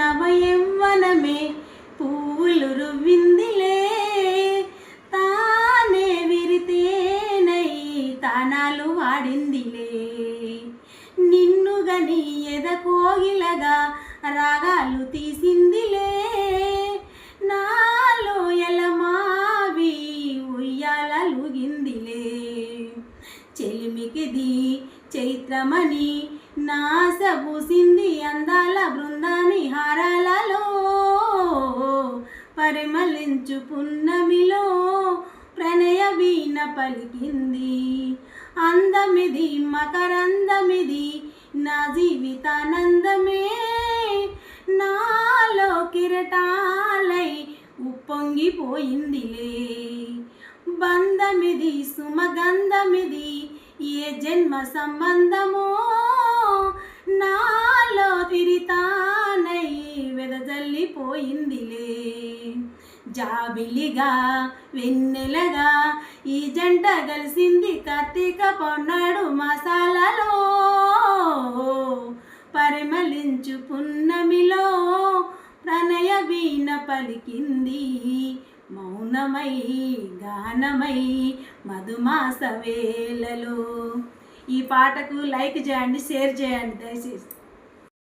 నవయవ్వనమే పూలు రువ్విందిలే, తానే విరితేనై తానాలు వాడిందిలే. నిన్నుగని ఎదకోగిలగా రాగాలు తీసిందిలే, నాలో ఎలమావి ఉయ్యాలలుగిందిలే. చెలిమికిది చైత్రమని నాసబూసింది అందాల బృందాని హారాలలో, పరిమళించు పున్నమిలో ప్రణయ వీణ పలికింది. అందమిది మకరందమిది నా జీవితానందమే, నాలో కిరటాలై ఉప్పొంగిపోయిందిలే. బంధమిది సుమగంధమిది ఏ జన్మ సంబంధమో, నాలో తిరితానై వెదజల్లిపోయిందిలే. జాబిలిగా వెన్నెలగా ఈ జంట కలిసింది కార్తీక పౌర్ణాడు మసాలలో, పరిమళించు పున్నమిలో ప్రణయ వీణ పలికింది. మౌనమై గానమై మధుమాస వేళలో. ఈ పాటకు లైక్ చేయండి, షేర్ చేయండి దయచేసి.